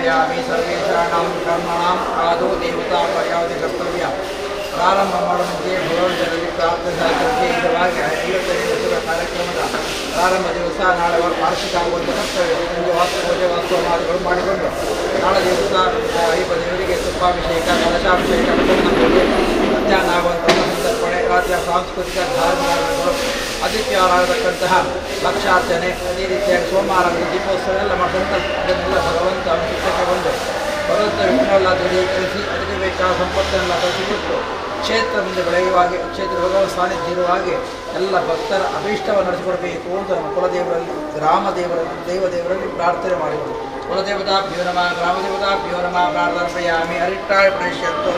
समर्पयामि सर्वेषाणां कर्मणां आदौ देवता पर्यावधि कर्तव्य ಪ್ರಾರಂಭ ಮಾಡುವಂತೆ ಭಗವಂತನಲ್ಲಿ ಪ್ರಾರ್ಥನೆ ವಿಶೇಷವಾಗಿ 55ನೇ ವರ್ಷದ ಕಾರ್ಯಕ್ರಮದ ಪ್ರಾರಂಭ ದಿವಸ ನಾಳೆ ವಾರ್ಷಿಕ ಆಗುವಂಥ ಕರ್ತವ್ಯ ಒಂದು ಪೂಜೆ ವಾಸ್ತವಮಾದಿಗಳು ಮಾಡಿಕೊಂಡು ನಾಳೆ ದಿವಸ ಐದು ದೇವರಿಗೆ ತುಪ್ಪಾಭಿಷೇಕ ಕಲಶಾಭಿಷೇಕ ಪೂಜೆ ಮಧ್ಯಾಹ್ನ ಆಗುವಂಥ ಸಂತರ್ಪಣೆ ರಾತ್ರಿಯ ಸಾಂಸ್ಕೃತಿಕ ಧಾರ್ಮಿಕಗಳು ಆದಿತ್ಯವಾರಾಗತಕ್ಕಂತಹ ಲಕ್ಷಾರ್ಚನೆ ಅದೇ ರೀತಿಯಾಗಿ ಸೋಮವಾರದ ದೀಪೋತ್ಸವ ಎಲ್ಲ ಸಂತರ್ಪಣೆಲ್ಲ ಭಗವಂತ ಚಿತ್ರಕ್ಕೆ ಬಂದು ಭಗವಂತ ವಿಘ್ನವೆಲ್ಲ ದೃಢೀಕರಿಸಿ ಅದಕ್ಕೆ ಬೇಕಾದ ಸಂಪತ್ತನ್ನೆಲ್ಲ ಕಲಿಸಿಬಿಟ್ಟು ಕ್ಷೇತ್ರ ಮುಂದೆ ಬೆಳೆಯುವಾಗೆ ಕ್ಷೇತ್ರ ಭಗವಂತ ಸಾನ್ನಿಧ್ಯ ಇರುವಾಗೆ ಎಲ್ಲ ಭಕ್ತರ ಅಭೀಷ್ಟವನ್ನು ನಡೆಸಿಕೊಡಬೇಕು ಅಂತ ನಮ್ಮ ಕುಲದೇವರಲ್ಲಿ ಗ್ರಾಮ ದೇವರಲ್ಲಿ ಪ್ರಾರ್ಥನೆ ಮಾಡಿದರು. ಕುಲದೇವತಾಭ್ಯೋ ನಮಃ ಗ್ರಾಮದೇವತಾಭ್ಯೋ ನಮಃ ಪ್ರಾರ್ಥನಾಪಯಾಮಿ ಅರಿಟ್ಟಾಳ ಪ್ರವೇಶಂತು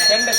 ಚಂಡ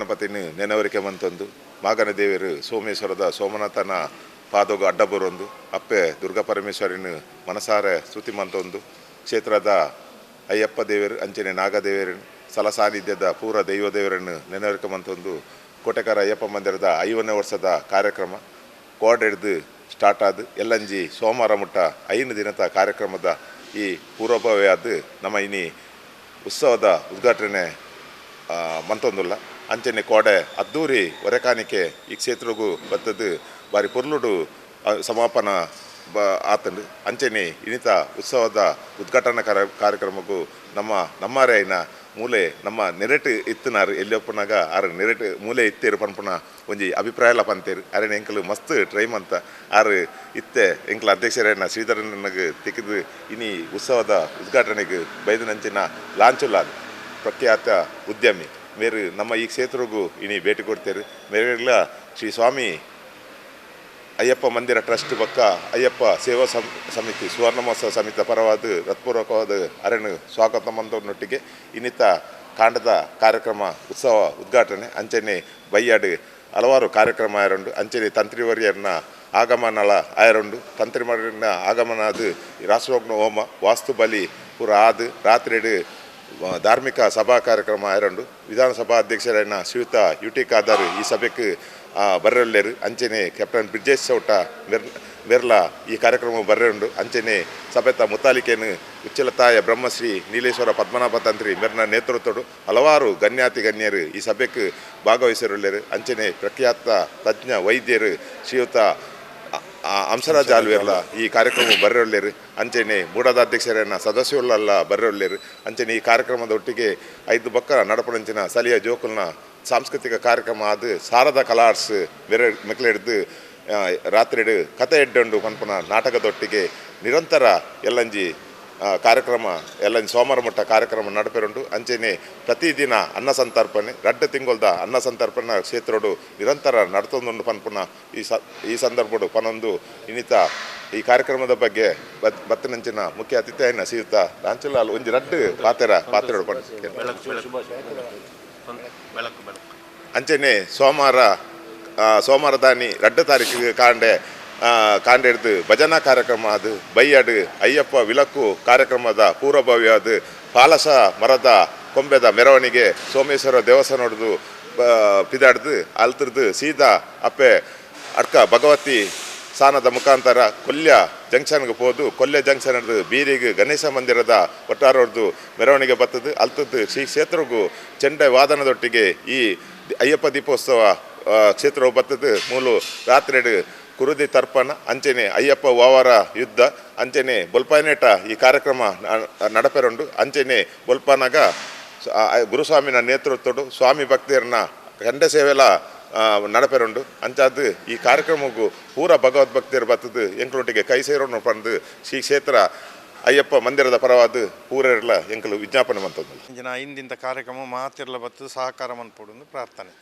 ಗಣಪತಿನ ನೆನವರಿಕೆ ಮಂತೊಂದು ಮಾಗನ ದೇವರು ಸೋಮೇಶ್ವರದ ಸೋಮನಾಥನ ಪಾದೋಗ ಅಡ್ಡ ಬರೊಂದು ಅಪ್ಪೆ ದುರ್ಗಾ ಪರಮೇಶ್ವರಿನ ಮನಸಾರೆ ಸ್ತುತಿ ಮಂತೊಂದು ಕ್ಷೇತ್ರದ ಅಯ್ಯಪ್ಪ ದೇವರು ಅಂಚನೆ ನಾಗದೇವರು ಸಲ ಸಾನ್ನಿಧ್ಯದ ಪೂರ ದೈವ ದೇವರನ್ನು ನೆನವರಿಕೆ ಮಂತೊಂದು ಕೋಟೆಕಾರ ಅಯ್ಯಪ್ಪ ಮಂದಿರದ 50ನೇ ವರ್ಷದ ಕಾರ್ಯಕ್ರಮ ಕೋಡ್ ಹಿಡ್ದು ಸ್ಟಾರ್ಟ್ ಆದ ಎಲ್ಲಂಜಿ ಸೋಮವಾರ ಮುಟ್ಟ 5 ದಿನದ ಕಾರ್ಯಕ್ರಮದ ಈ ಪೂರ್ವಭಾವಿ ಆದ ನಮ್ಮ ಇನಿ ಉತ್ಸವದ ಉದ್ಘಾಟನೆ ಮಂತೊಂದುಲ್ಲ ಅಂಚನೆ ಕೋಡೆ ಅದ್ದೂರಿ ಹೊರೆಕಾಣಿಕೆ ಈ ಕ್ಷೇತ್ರಗೂ ಬರ್ತದ್ದು ಬಾರಿ ಪುರ್ಲುಡು ಸಮಾಪನ ಆತಂಡು ಅಂಚನೆ ಇನ್ನಿತ ಉತ್ಸವದ ಉದ್ಘಾಟನಾ ಕಾರ್ಯಕ್ರಮಕ್ಕೂ ನಮ್ಮರೇ ಐನ ಮೂಲೆ ನಮ್ಮ ನೆರೆಟ್ ಇತ್ತನಾರು ಎಲ್ಲಿಯಪ್ಪನಾಗ ಆರು ನೆರೆಟ್ ಮೂಲೆ ಇತ್ತೇರು ಪನ್ಪುನ ಒಂಜಿ ಅಭಿಪ್ರಾಯ ಪಂತೇರು ಅರೇನ ಎಂಕಲು ಮಸ್ತ್ ಟ್ರೈಮ್ ಅಂತ ಆರು ಇತ್ತೆ ಎಂಕಲ ಅಧ್ಯಕ್ಷರೇನ ಶ್ರೀಧರನಿಗೆ ತೆಗೆದು ಇನಿ ಉತ್ಸವದ ಉದ್ಘಾಟನೆಗೆ ಬೈದನಂಚಿನ ಲಾಂಚುಲಾದ ಪ್ರಖ್ಯಾತ ಉದ್ಯಮಿ ಮೇರು ನಮ್ಮ ಈ ಕ್ಷೇತ್ರಗೂ ಇನಿ ಭೇಟಿ ಕೊಡ್ತೇರು ಮೇರೆಲ್ಲ ಶ್ರೀ ಸ್ವಾಮಿ ಅಯ್ಯಪ್ಪ ಮಂದಿರ ಟ್ರಸ್ಟ್ ಪಕ್ಕ ಅಯ್ಯಪ್ಪ ಸೇವಾ ಸಮಿತಿ ಸುವರ್ಣ ಮಹೋತ್ಸವ ಸಮಿತಿ ಪರವಾದ ಹೃತ್ಪೂರ್ವಕವಾದ ಅರಣ್ಯ ಸ್ವಾಗತ ಮಂದೊಟ್ಟಿಗೆ ಇನ್ನಿತ ಕಾಂಡದ ಕಾರ್ಯಕ್ರಮ ಉತ್ಸವ ಉದ್ಘಾಟನೆ ಅಂಚನೆ ಬೈಯಾಡು ಹಲವಾರು ಕಾರ್ಯಕ್ರಮ ಆಯರುಂಡು ಅಂಚನೆ ತಂತ್ರಿವರ್ಯರನ್ನ ಆಗಮನ ಆಯರುಂಡು ತಂತ್ರಿವರ್ಯನ ಆಗಮನ ಅದು ರಾಷ್ಟ್ರೋಗ್ನ ಹೋಮ ವಾಸ್ತು ಬಲಿ ಪೂರ ಆದು ರಾತ್ರಿ ಧಾರ್ಮಿಕ ಸಭಾ ಕಾರ್ಯಕ್ರಮ ಆಯರುಂಡು ವಿಧಾನಸಭಾ ಅಧ್ಯಕ್ಷರನ್ನ ಶ್ರೀಯುತ ಯುಟಿ ಖಾದರ್ ಈ ಸಭೆಗೆ ಬರ್ರೆಲ್ಲೇರು ಅಂಚನೆ ಕ್ಯಾಪ್ಟನ್ ಬ್ರಿಜೇಶ್ ಚೌಟ ಮೆರ್ಲಾ ಈ ಕಾರ್ಯಕ್ರಮ ಬರ್ರೆಂಡು ಅಂಚನೆ ಸಭೆತ ಮುತಾಲಿಕೆನು ಉಚ್ಚಲತಾಯ ಬ್ರಹ್ಮಶ್ರೀ ನೀಲೇಶ್ವರ ಪದ್ಮನಾಭ ತಂತ್ರಿ ಮೆರ್ನ ನೇತೃತ್ವಡು ಹಲವಾರು ಗಣ್ಯರು ಈ ಸಭೆಗೆ ಭಾಗವಹಿಸಿರುಳ್ಳೇರು ಅಂಚನೆ ಪ್ರಖ್ಯಾತ ತಜ್ಞ ವೈದ್ಯರು ಶ್ರೀಯುತ ಅಂಶರಾಜ್ ಆಲ್ವೇರ್ಲ ಈ ಕಾರ್ಯಕ್ರಮ ಬರ್ರೆಳ್ಳೇರು ಅಂಚನೆ ಮೂಡದ ಅಧ್ಯಕ್ಷರನ್ನ ಸದಸ್ಯರುಲ್ಲ ಬರ್ರೆಳ್ಳೇರು ಅಂಚನೆ ಈ ಕಾರ್ಯಕ್ರಮದ ಒಟ್ಟಿಗೆ 5 ಬಕ್ಕ ನಡಪಣಂಚಿನ ಸಲಿಯ ಜೋಕುಲ್ನ ಸಾಂಸ್ಕೃತಿಕ ಕಾರ್ಯಕ್ರಮ ಅದು ಶಾರದಾ ಕಲಾ ಆರ್ಟ್ಸ್ ಮೆಕ್ಲೆಡ್ದು ರಾತ್ರಿ ಕತೆ ಎಡ್ಡಂಡು ಪನ್ಪುನ ನಾಟಕದೊಟ್ಟಿಗೆ ನಿರಂತರ ಎಲ್ಲಂಜಿ ಕಾರ್ಯಕ್ರಮ ಎಲ್ಲಂಜಿ ಸೋಮವಾರ ಮಟ್ಟ ಕಾರ್ಯಕ್ರಮ ನಡಪೆರುಂಡು ಅಂಚನೆ ಪ್ರತಿದಿನ ಅನ್ನ ಸಂತರ್ಪಣೆ 2 ತಿಂಗಳದ ಅನ್ನ ಸಂತರ್ಪಣೆ ಕ್ಷೇತ್ರಡು ನಿರಂತರ ನಡ್ತೊಂದುಂಡು ಪನ್ಪುನ ಈ ಸಂದರ್ಭಡು ಪನೊಂದು ಇನ್ನಿತ ಈ ಕಾರ್ಯಕ್ರಮದ ಬಗ್ಗೆ ಬತ್ತನಂಚಿನ ಮುಖ್ಯ ಅತಿಥಿಯನ್ನ ಶ್ರೀಯುತ ಲಾಂಚುಲಾಲ್ ಒಂಜಿ 2 ಪಾತ್ರೆಡು ಪಂಡ ಅಂಚನೆ ಸೋಮವಾರ ದಾನಿ 2 ತಾರೀಕಿಗೆ ಕಾಂಡೆ ಹಿಡಿದು ಭಜನಾ ಕಾರ್ಯಕ್ರಮ ಅದು ಬೈಯಾಡು ಅಯ್ಯಪ್ಪ ವಿಲಕ್ಕು ಕಾರ್ಯಕ್ರಮದ ಪೂರ್ವಭಾವಿ ಅದು ಪಾಲಸ ಮರದ ಕೊಂಬೆದ ಮೆರವಣಿಗೆ ಸೋಮೇಶ್ವರ ದೇವಸ್ಥಾನ ಹೊಡೆದು ಪಿದಾಡ್ದು ಅಲ್ತಿರ್ದು ಸೀದಾ ಅಪ್ಪೆ ಅಡ್ಕ ಭಗವತಿ ಸ್ಥಾನದ ಮುಖಾಂತರ ಕೊಲ್ಯ ಜಂಕ್ಷನ್ಗೆ ಹೋದು ಕೊಲ್ಯ ಜಂಕ್ಷನ್ ಹಿಡಿದು ಬೀರಿಗೆ ಗಣೇಶ ಮಂದಿರದ ಒಟ್ಟಾರೆ ಹೊಡೆದು ಮೆರವಣಿಗೆ ಬರ್ತದೆ ಅಲ್ತದ್ದು ಶ್ರೀ ಕ್ಷೇತ್ರಗೂ ಚೆಂಡೆ ವಾದನದೊಟ್ಟಿಗೆ ಈ ಅಯ್ಯಪ್ಪ ದೀಪೋತ್ಸವ ಕ್ಷೇತ್ರವು ಬರ್ತದೆ ಮೂಲು ರಾತ್ರಿ ಕುರುದಿ ತರ್ಪಣ ಅಂಚನೆ ಅಯ್ಯಪ್ಪ ವಾವರ ಯುದ್ಧ ಅಂಚನೆ ಬೊಲ್ಪಾನೇಟ ಈ ಕಾರ್ಯಕ್ರಮ ನಡಪೆರುಂಡು ಅಂಚನೆ ಬೊಲ್ಪಾನಾಗ ಗುರುಸ್ವಾಮಿನ ನೇತೃತ್ವಡು ಸ್ವಾಮಿ ಭಕ್ತಿಯರನ್ನ ಗಂಡ ಸೇವೆಲ ನಡಪೆರುಂಡು ಅಂಚಾದು ಈ ಕಾರ್ಯಕ್ರಮಕ್ಕೂ ಪೂರ ಭಗವದ್ಭಕ್ತಿಯರು ಬರ್ತದೆ ಎಂಕಲೊಟ್ಟಿಗೆ ಕೈ ಸೇರೋಣ ಪಂದು ಶ್ರೀ ಕ್ಷೇತ್ರ ಅಯ್ಯಪ್ಪ ಮಂದಿರದ ಪರವಾದ ಪೂರೆಲ್ಲ ಎಂಕಲು ವಿಜ್ಞಾಪನೆ ಮಂತದ್ದು ಇಂಜಿನ ಇಂದಿನ ಕಾರ್ಯಕ್ರಮ ಮಾತಿರ್ಲ ಬತ್ತು ಸಹಕಾರ ಮನ್ಪೊಡು ಪ್ರಾರ್ಥನೆ.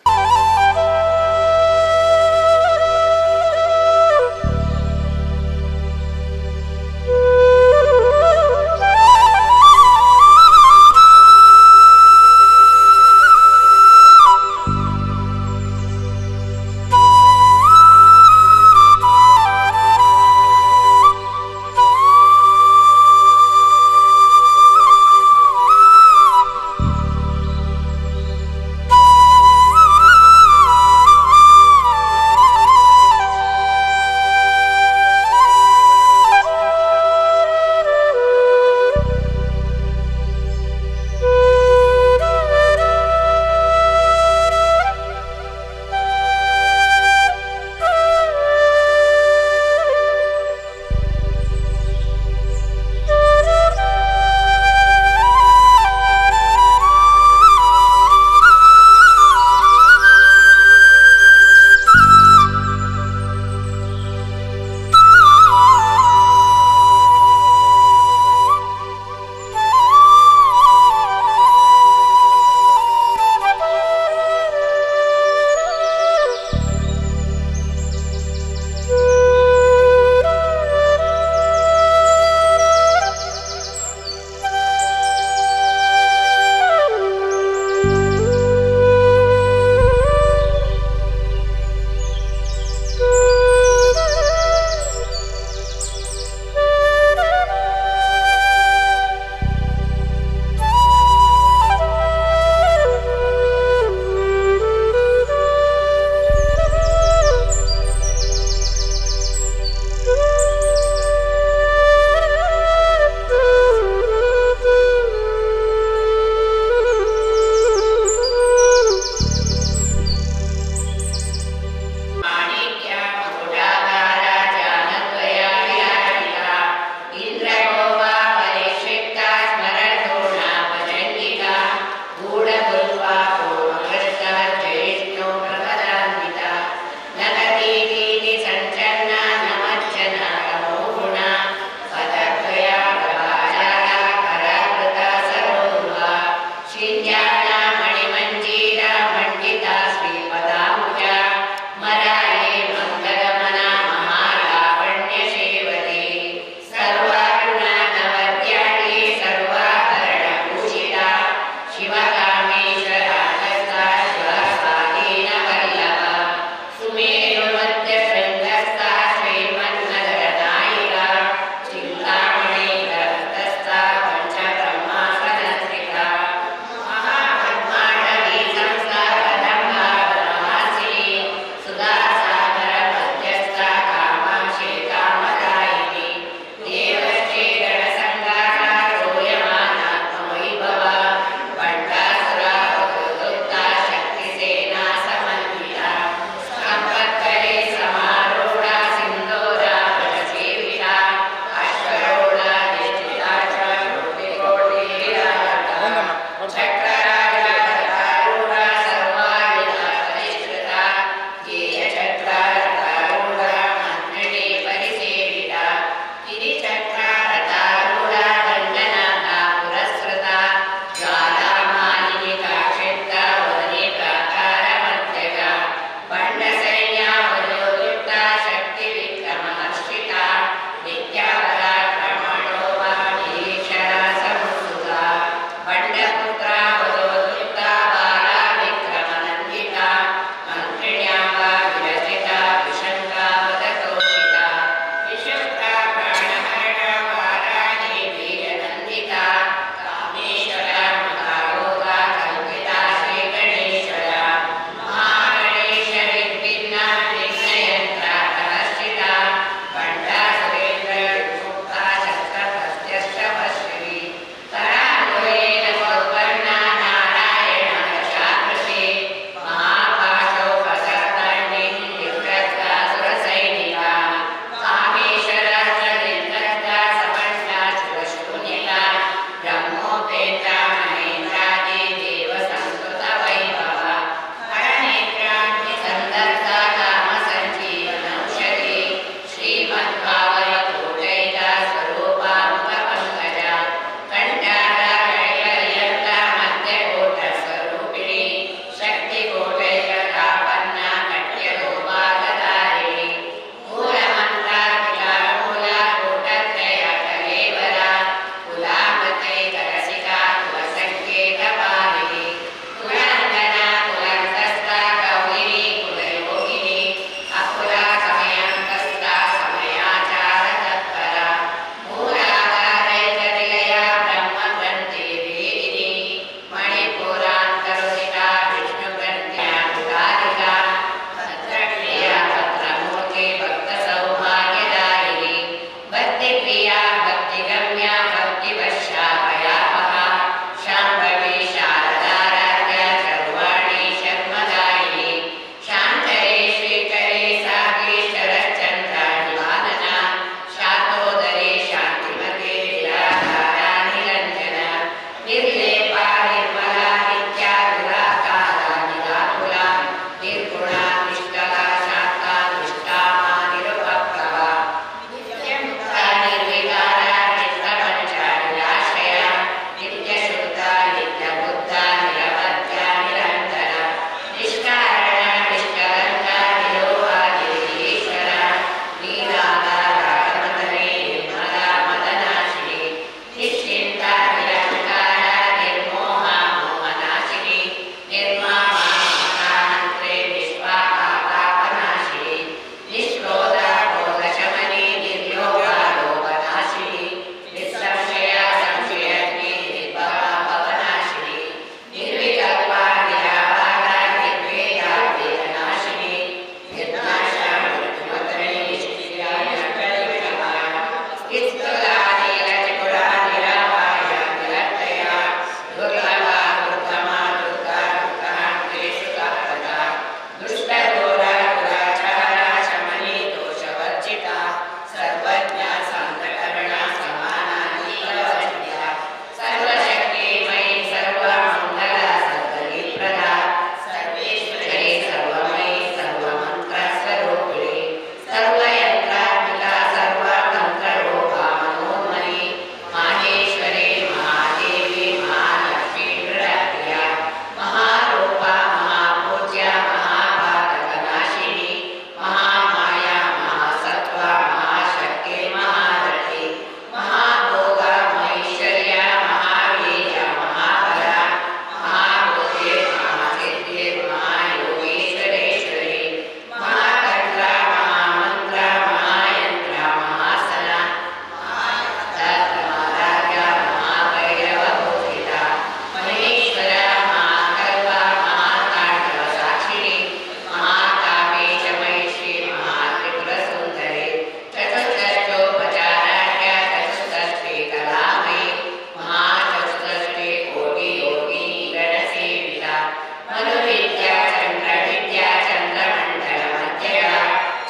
ಮಧುವಿದ್ಯಾ ಚಂದ್ರ ವಿದ್ಯಾ ಚಂದ್ರಮಂಡಲ ಮಧ್ಯಯ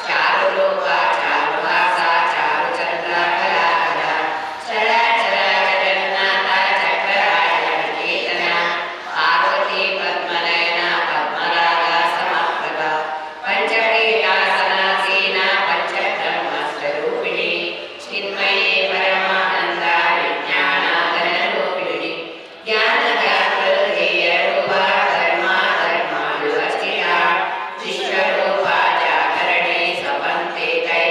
ಚಾರುರೂಪ ಚಾರುಹಾಸ ಚಾರುಚಂದ್ರ ಕಲಾಕರ ಚರಾಚರ ಜಗನ್ನಾಥ ಚಕ್ರರಾಯ ಕೀರ್ತನ ಪಾರ್ವತಿ ಪದ್ಮನಯನ ಪದ್ಮರಾಗ ಸಮಪ್ರಭ ಪಂಚಪೀಠಾಸನಾಸೀನ ಪಂಚಬ್ರಹ್ಮಸ್ವರೂಪಿಣಿ ಚಿನ್ಮಯೇ ಪರಮಾನಂದ ವಿಜ್ಞಾನ ಘನರೂಪಿಣಿ ಜ್ಞಾನದ ಪ್ರಹೃದಯ ರೂಪ ಧರ್ಮ ಧರ್ಮಾಳು ಅಸ್ಥಿತ ವಿಶ್ವರೂಪ ಜಾಗರಣೆ ಸಪಂತೆ ತೈ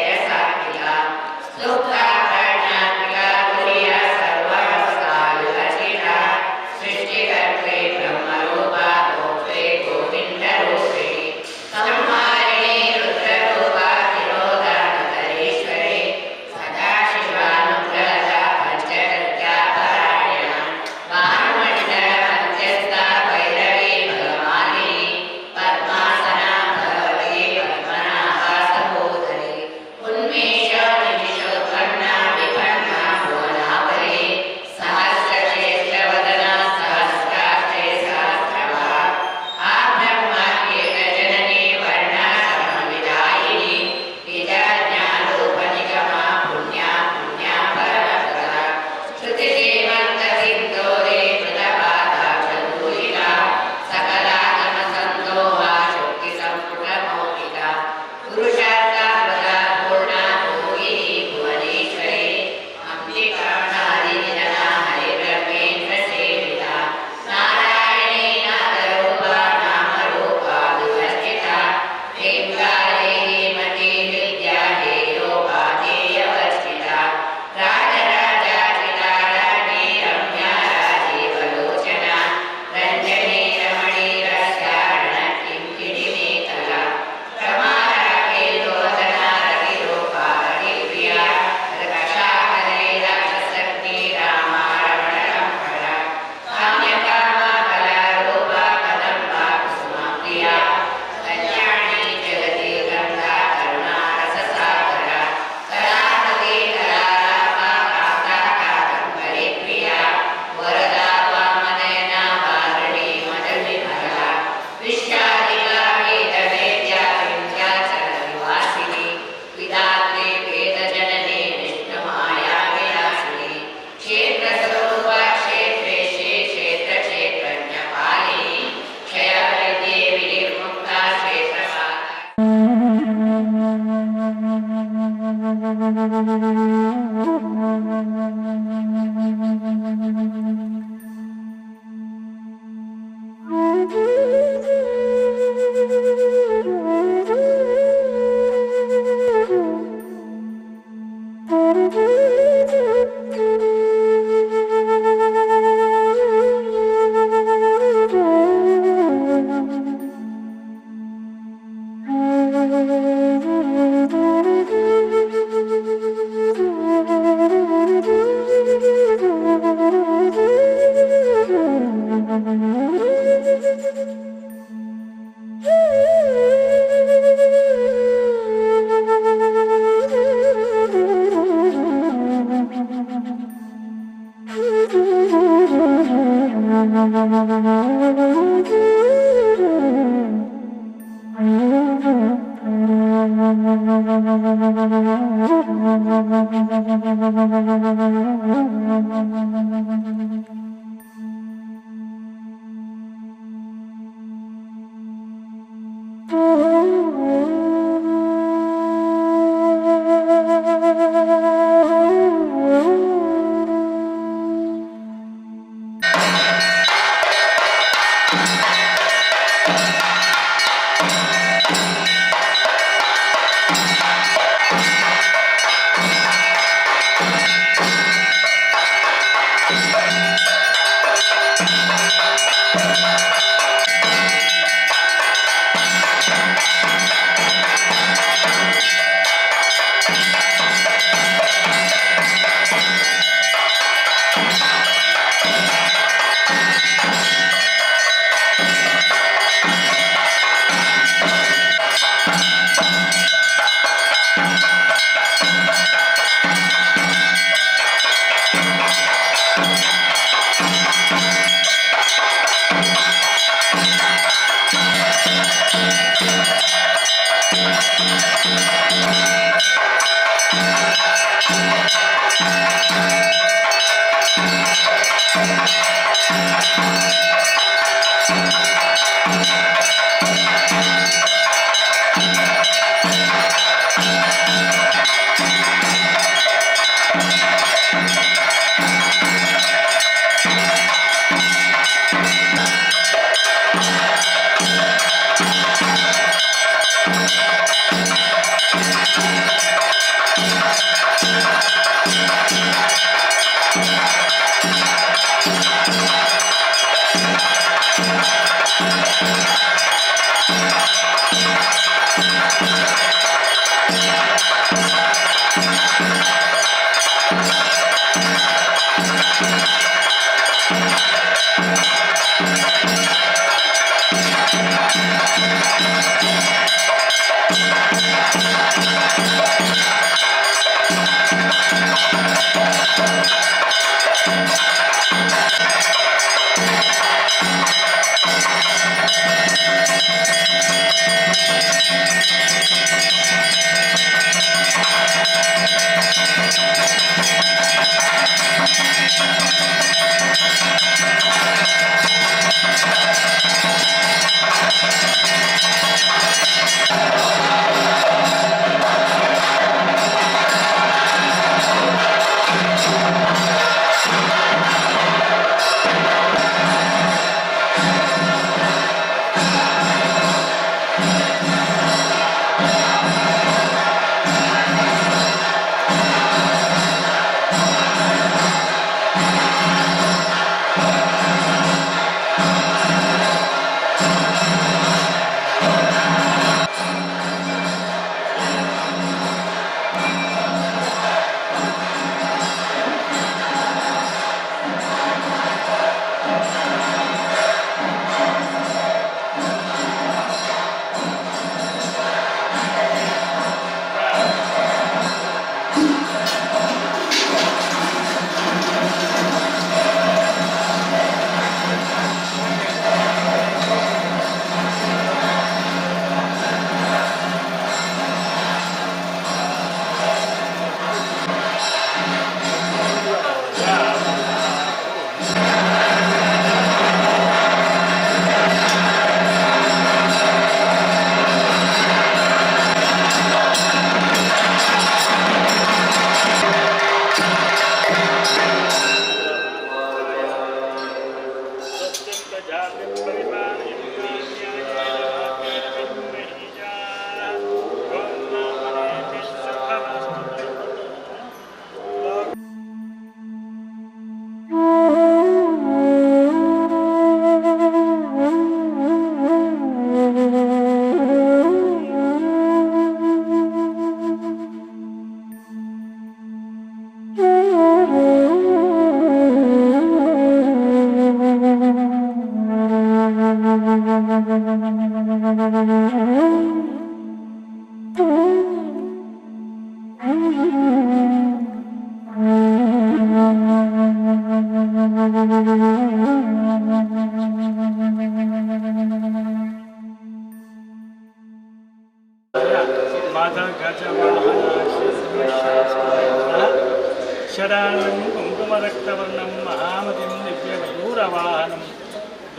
शराणं कुङ्कुमरक्तवर्णं महामतिं दिव्यमयूरवाहनं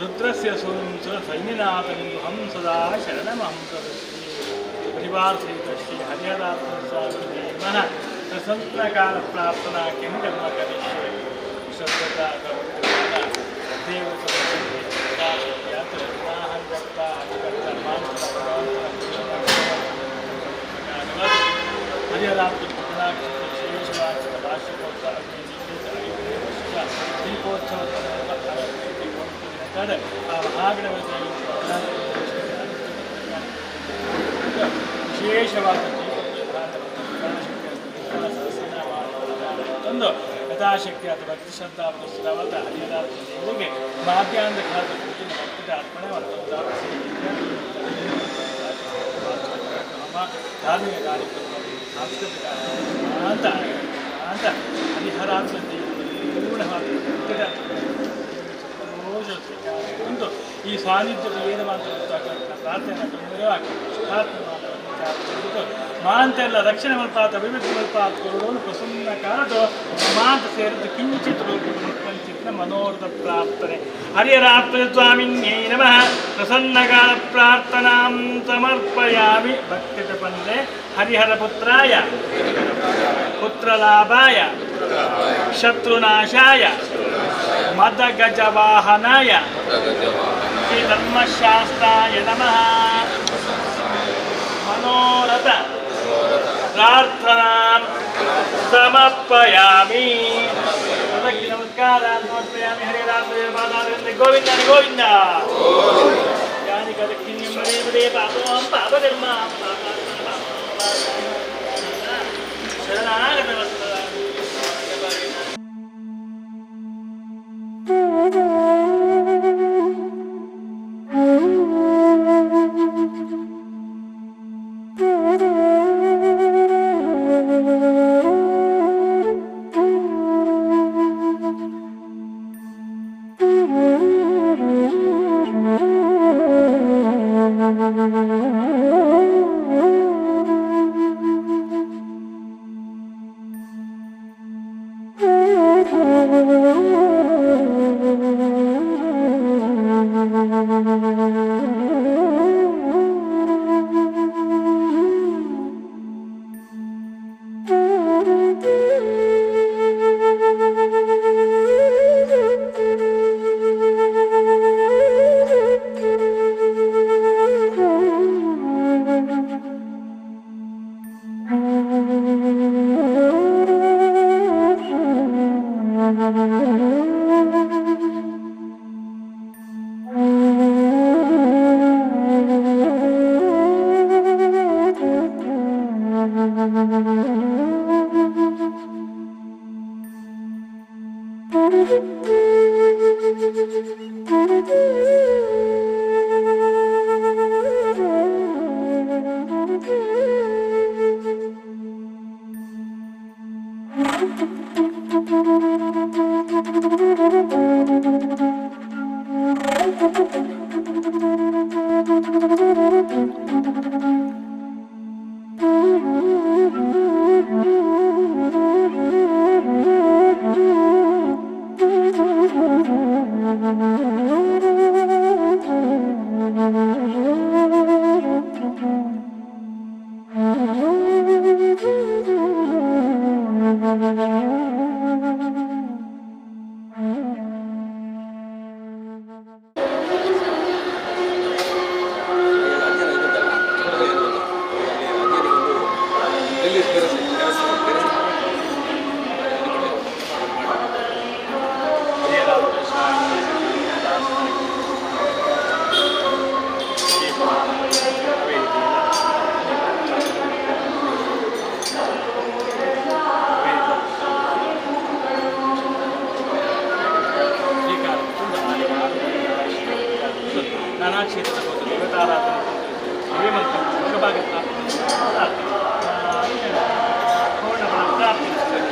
रुद्रस्य सैन्यनाथं हं सदा शरणमहं परिवारसहितश्री हरिहरात्मस्वामिने नमः। प्रसन्नकालप्रार्थना किं कर्म करिष्ये श्रद्धता ವಿಶೇಷವಾದ ತಂದು ಯಥಾಶಕ್ತಿ ಅಥವಾ ಭಕ್ತಿ ಶ್ರದ್ಧಾ ಪುಸ್ತಕವಾದ ಹರಿಹರಾತ್ಮ ದೇವರಿಗೆ ಮಾಧ್ಯಾಹ್ನದ ಖಾತ ಪೂಜೆ ಭಕ್ತಿದ ಅರ್ಪಣೆ ಧಾರ್ಮಿಕ ಕಾರ್ಯಕ್ರಮ ಸಾಂಸ್ಕೃತಿಕ ಅಂತ ಅಂತ ಹರಿಹರಾತ್ಮ ಪೂರ್ಣವಾದ ಭಕ್ತಿದ ಒಂದು ಈ ಸಾನ್ನಿಧ್ಯದ ಏನು ಮಾತನಾಡ್ತಕ್ಕಂಥ ಪ್ರಾರ್ಥನೆ ತೊಂದರೆಯಾಗಿ ಮಾಂತೆಲ್ಲ ರಕ್ಷಣೆ ಮಲ್ಪಾತ ಅಭಿವೃದ್ಧಿ ಮಲ್ಪಾತ್ ಕೊರೋನು ಪ್ರಸನ್ನ ಕಾಲದು ಮಾಂತ ಸೇರಿದ ಕಿಂಚಿತ್ ರೂಪಂಚಿತ್ನ ಮನೋರಥ ಪ್ರಾರ್ಥನೆ ಹರಿಹರಾತ್ಮ ಸ್ವಾಮಿನ್ಯೈ ನಮಃ. ಪ್ರಸನ್ನಕಾಲ ಪ್ರಾರ್ಥನಾಂ ಸಮರ್ಪಯಾಮಿ. ಭಕ್ತಿತ ಪಂದೆ ಹರಿಹರ ಪುತ್ರಾಯ ಪುತ್ರಲಾಭಾಯ ಶತ್ರುನಾಶಾಯ ಮದಗಜವಾಹನಾಯ ಶ್ರೀ ಧರ್ಮಶಾಸ್ತ್ರಾಯ ನಮಃ. मनोरथ प्रार्थना समर्पयामि. नमस्कार समर्पयामि. हरे राम गोविंद गोविंद यानी कदक्षिण्यं पापं पापधर्मां शरणागतवत्सला. ನಾನಾ ಕ್ಷೇತ್ರದ ಕುರಿತು ದೇವತಾರಾಧನೆ ಶ್ರೀಮಂತ ಭಾಗತ್ತ ಪೂರ್ಣ ಪ್ರಾರ್ಥಿಸುತ್ತೇನೆ.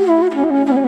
Thank you.